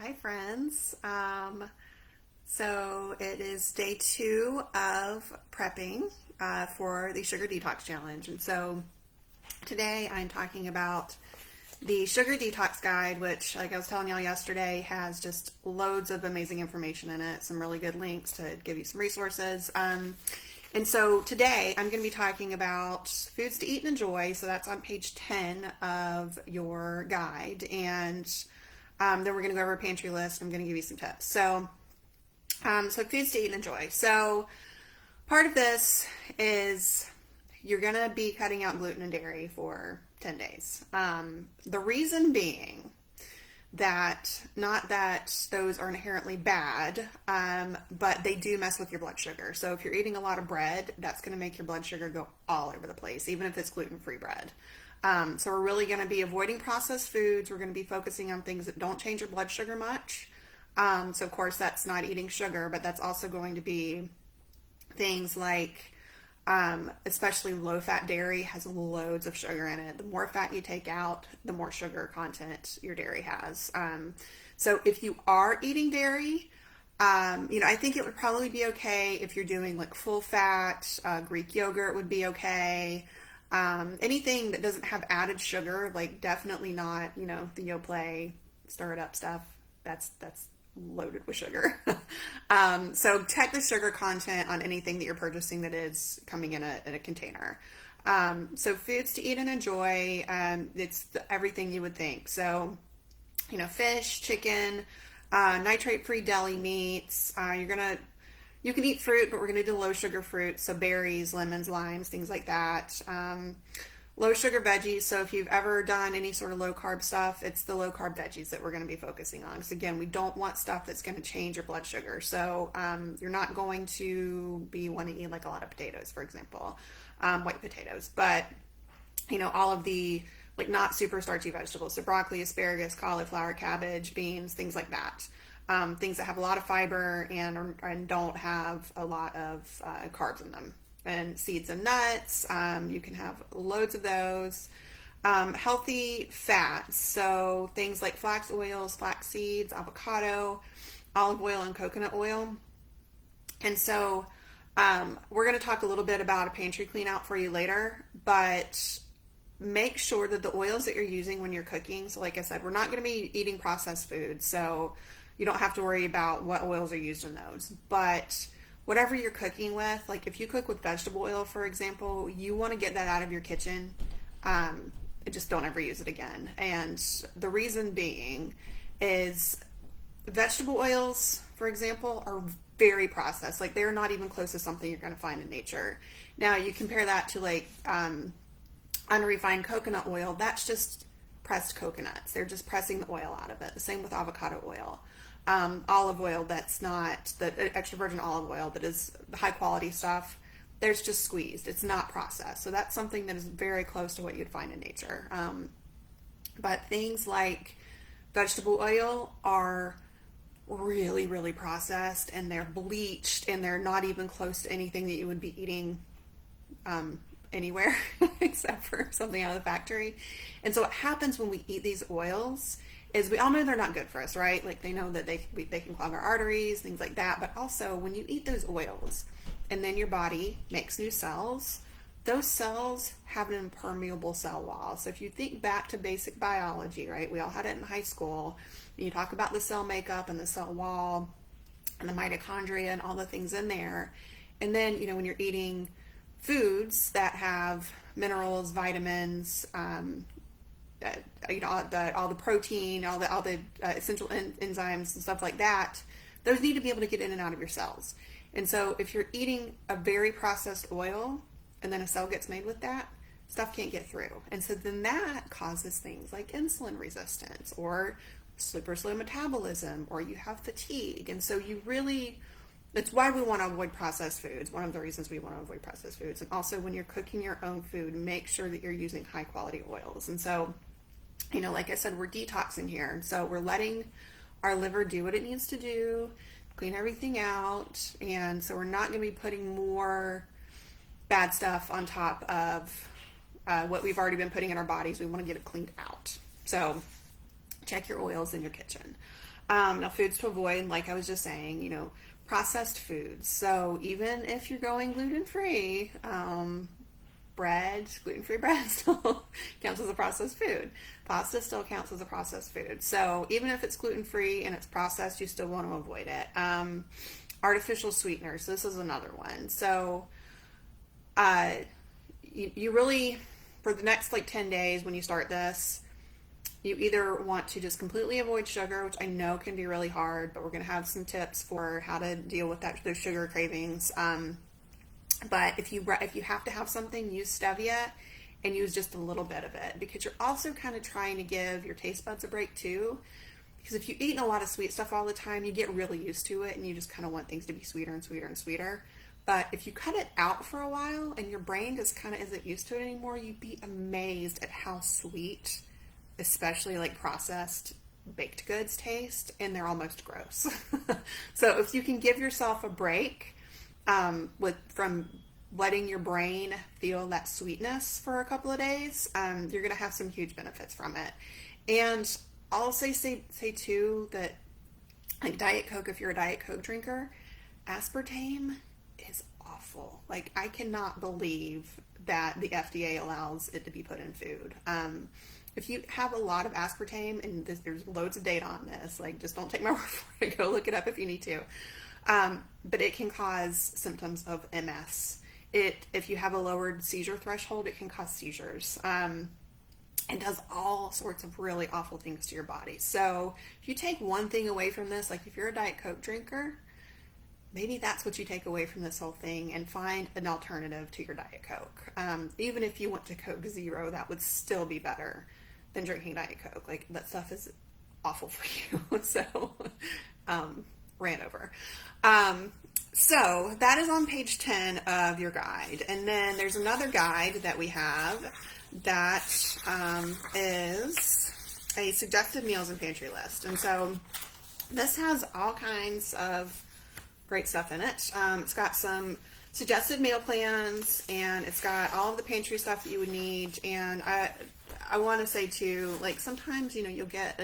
Hi, friends. So it is day 2 of prepping for the Sugar Detox Challenge. And so today I'm talking about the Sugar Detox Guide, which, like I was telling y'all yesterday, has just loads of amazing information in it, some really good links to give you some resources. And so today I'm going to be talking about foods to eat and enjoy. So that's on page 10 of your guide. And then we're going to go over a pantry list. I'm going to give you some tips. So foods to eat and enjoy. So part of this is you're going to be cutting out gluten and dairy for 10 days. The reason being that not that those are inherently bad, but they do mess with your blood sugar. So if you're eating a lot of bread, that's going to make your blood sugar go all over the place, even if it's gluten-free bread. So we're really going to be avoiding processed foods. We're going to be focusing on things that don't change your blood sugar much. So of course that's not eating sugar, but that's also going to be things like, especially low-fat dairy has loads of sugar in it. The more fat you take out, the more sugar content your dairy has. So if you are eating dairy, I think it would probably be okay if you're doing like full fat, Greek yogurt would be okay. Anything that doesn't have added sugar, like definitely not, the Yoplait stir it up stuff. That's loaded with sugar. So check the sugar content on anything that you're purchasing that is coming in a container. So foods to eat and enjoy, it's everything you would think. So, fish, chicken, nitrate-free deli meats. You can eat fruit, but we're going to do low sugar fruit. So berries, lemons, limes, things like that. Low sugar veggies. So if you've ever done any sort of low carb stuff, it's the low carb veggies that we're going to be focusing on. Because again, we don't want stuff that's going to change your blood sugar. So you're not going to be wanting to eat like a lot of potatoes, for example, white potatoes. But all of the like not super starchy vegetables. So broccoli, asparagus, cauliflower, cabbage, beans, things like that. Things that have a lot of fiber and don't have a lot of carbs in them. And seeds and nuts, you can have loads of those. Healthy fats, so things like flax oils, flax seeds, avocado, olive oil, and coconut oil. And so we're going to talk a little bit about a pantry clean out for you later, but make sure that the oils that you're using when you're cooking, so like I said, we're not going to be eating processed foods, so you don't have to worry about what oils are used in those. But whatever you're cooking with, like if you cook with vegetable oil, for example, you want to get that out of your kitchen. Just don't ever use it again. And the reason being is vegetable oils, for example, are very processed. Like they're not even close to something you're going to find in nature. Now you compare that to like unrefined coconut oil. That's just pressed coconuts. They're just pressing the oil out of it. The same with avocado oil. Olive oil, that's not the extra virgin olive oil that is the high quality stuff. There's just squeezed. It's not processed. So that's something that is very close to what you'd find in nature. But things like vegetable oil are really, really processed, and they're bleached, and they're not even close to anything that you would be eating anywhere except for something out of the factory. And so what happens when we eat these oils is we all know they're not good for us, right? Like they know that they can clog our arteries, things like that. But also when you eat those oils and then your body makes new cells, those cells have an impermeable cell wall. So if you think back to basic biology, right? We all had it in high school. And you talk about the cell makeup and the cell wall and the mitochondria and all the things in there. And then, when you're eating foods that have minerals, vitamins, all the protein, all the essential enzymes and stuff like that, those need to be able to get in and out of your cells. And so if you're eating a very processed oil and then a cell gets made with that, stuff can't get through. And so then that causes things like insulin resistance or super slow metabolism, or you have fatigue. And so that's why we want to avoid processed foods. One of the reasons we want to avoid processed foods. And also when you're cooking your own food, make sure that you're using high quality oils. And so, like I said, we're detoxing here. And so we're letting our liver do what it needs to do, clean everything out. And so we're not going to be putting more bad stuff on top of what we've already been putting in our bodies. We want to get it cleaned out. So check your oils in your kitchen. Now, foods to avoid, like I was just saying, processed foods. So even if you're going gluten-free, gluten-free bread still counts as a processed food. Pasta still counts as a processed food. So even if it's gluten-free and it's processed, you still want to avoid it. Artificial sweeteners. This is another one. So you really, for the next like 10 days when you start this, you either want to just completely avoid sugar, which I know can be really hard, but we're going to have some tips for how to deal with those sugar cravings. But if you have to have something, use stevia and use just a little bit of it, because you're also kind of trying to give your taste buds a break too. Because if you eat a lot of sweet stuff all the time, you get really used to it and you just kind of want things to be sweeter and sweeter and sweeter. But if you cut it out for a while and your brain just kind of isn't used to it anymore, you'd be amazed at how sweet, especially like processed baked goods, taste, and they're almost gross. So if you can give yourself a break from letting your brain feel that sweetness for a couple of days, you're going to have some huge benefits from it. And I'll say too that, like Diet Coke, if you're a Diet Coke drinker, aspartame is awful. Like, I cannot believe that the FDA allows it to be put in food. If you have a lot of aspartame, and there's loads of data on this, like, just don't take my word for it. Go look it up if you need to. But it can cause symptoms of MS. If you have a lowered seizure threshold, it can cause seizures. And does all sorts of really awful things to your body. So if you take one thing away from this, like if you're a Diet Coke drinker, maybe that's what you take away from this whole thing, and find an alternative to your Diet Coke. Even if you went to Coke Zero, that would still be better than drinking Diet Coke. Like, that stuff is awful for you. So, ran over. So that is on page 10 of your guide. And then there's another guide that we have that is a suggested meals and pantry list. And so this has all kinds of great stuff in it. It's got some suggested meal plans, and it's got all of the pantry stuff that you would need. And I want to say too, like, sometimes, you'll get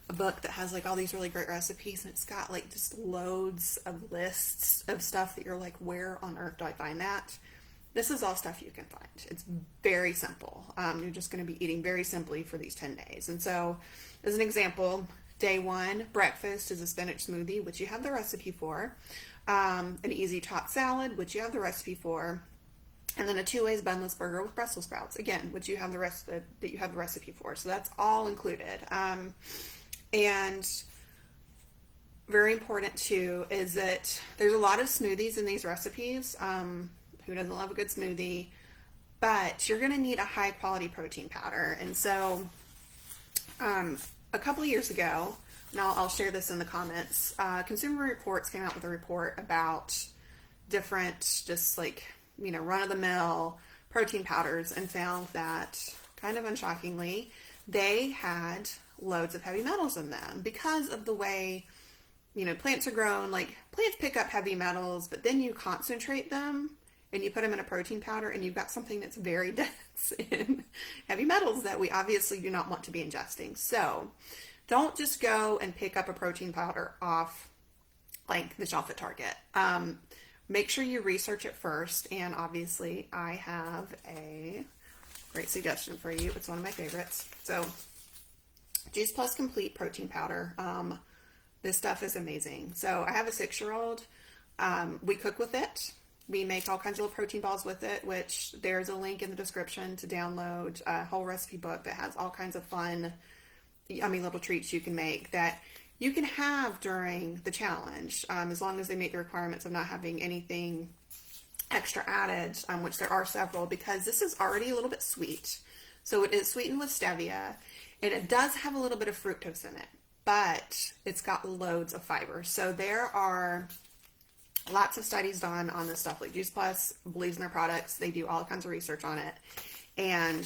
a book that has like all these really great recipes, and it's got like just loads of lists of stuff that you're like, where on earth do I find that? This is all stuff you can find. It's very simple. You're just going to be eating very simply for these 10 days. And so, as an example, day 1, breakfast is a spinach smoothie, which you have the recipe for. An easy tot salad, which you have the recipe for. And then a 2-ways bunless burger with Brussels sprouts, again, which you have the recipe for. So that's all included. And very important too is that there's a lot of smoothies in these recipes. Who doesn't love a good smoothie? But you're going to need a high quality protein powder. And so a couple of years ago, and I'll share this in the comments, Consumer Reports came out with a report about different, just like, run-of-the-mill protein powders, and found that, kind of unshockingly, they had loads of heavy metals in them because of the way, plants are grown. Like, plants pick up heavy metals, but then you concentrate them and you put them in a protein powder, and you've got something that's very dense in heavy metals that we obviously do not want to be ingesting. So don't just go and pick up a protein powder off like the shelf at Target. Make sure you research it first. And obviously I have a great suggestion for you. It's one of my favorites. So Juice Plus Complete protein powder. This stuff is amazing. So I have a 6-year-old. We cook with it. We make all kinds of little protein balls with it, which there's a link in the description to download a whole recipe book that has all kinds of fun, little treats you can make that you can have during the challenge, as long as they meet the requirements of not having anything extra added, which there are several, because this is already a little bit sweet. So it is sweetened with stevia, and it does have a little bit of fructose in it, but it's got loads of fiber. So there are lots of studies done on this stuff. Like, Juice Plus believes in their products. They do all kinds of research on it. And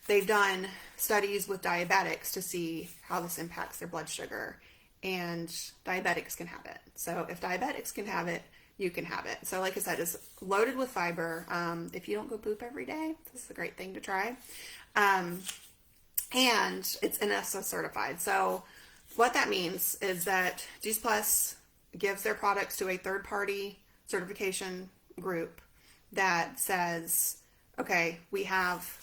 they've done studies with diabetics to see how this impacts their blood sugar. And diabetics can have it. So if diabetics can have it, you can have it. So like I said, it's loaded with fiber. If you don't go poop every day, this is a great thing to try. And it's NSF certified. So what that means is that Juice Plus gives their products to a third party certification group that says, okay, we have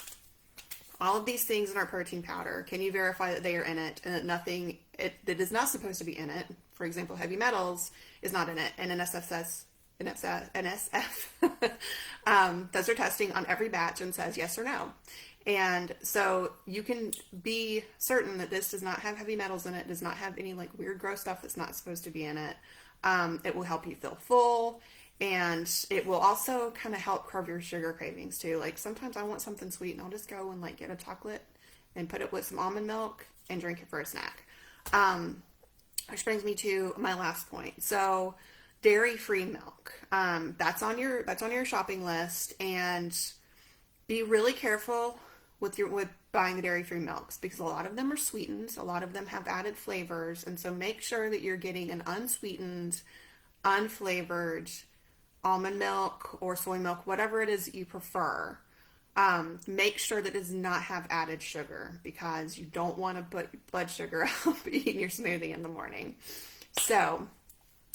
all of these things in our protein powder. Can you verify that they are in it and that nothing that is not supposed to be in it, for example, heavy metals, is not in it? And NSF does their testing on every batch and says yes or no. And so you can be certain that this does not have heavy metals in it, does not have any like weird gross stuff that's not supposed to be in it. It will help you feel full, and it will also kind of help curb your sugar cravings too. Like sometimes I want something sweet and I'll just go and like get a chocolate and put it with some almond milk and drink it for a snack. Which brings me to my last point. So dairy-free milk. That's on your shopping list, and be really careful with buying the dairy-free milks because a lot of them are sweetened, a lot of them have added flavors, and so make sure that you're getting an unsweetened, unflavored almond milk or soy milk, whatever it is that you prefer. Make sure that it does not have added sugar because you don't want to put blood sugar up eating your smoothie in the morning. So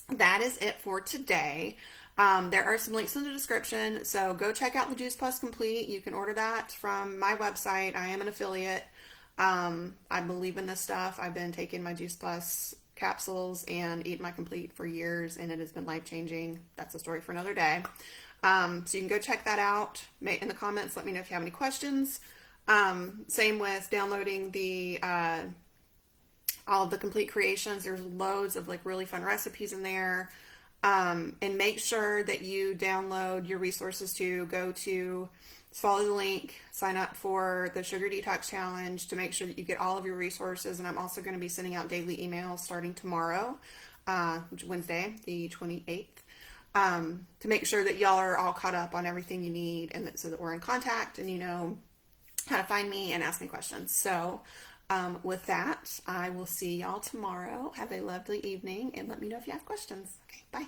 that is it for today. There are some links in the description, so go check out the Juice Plus Complete. You can order that from my website. I am an affiliate. I believe in this stuff. I've been taking my Juice Plus capsules and eating my Complete for years, and it has been life-changing. That's a story for another day. So you can go check that out. In the comments, let me know if you have any questions. Same with downloading the all of the complete creations. There's loads of like really fun recipes in there. And make sure that you download your resources to go to follow the link, sign up for the Sugar Detox Challenge to make sure that you get all of your resources. And I'm also going to be sending out daily emails starting tomorrow, Wednesday, the 28th, to make sure that y'all are all caught up on everything you need and so that we're in contact and you know how to find me and ask me questions. So with that, I will see y'all tomorrow. Have a lovely evening and let me know if you have questions. Okay, bye.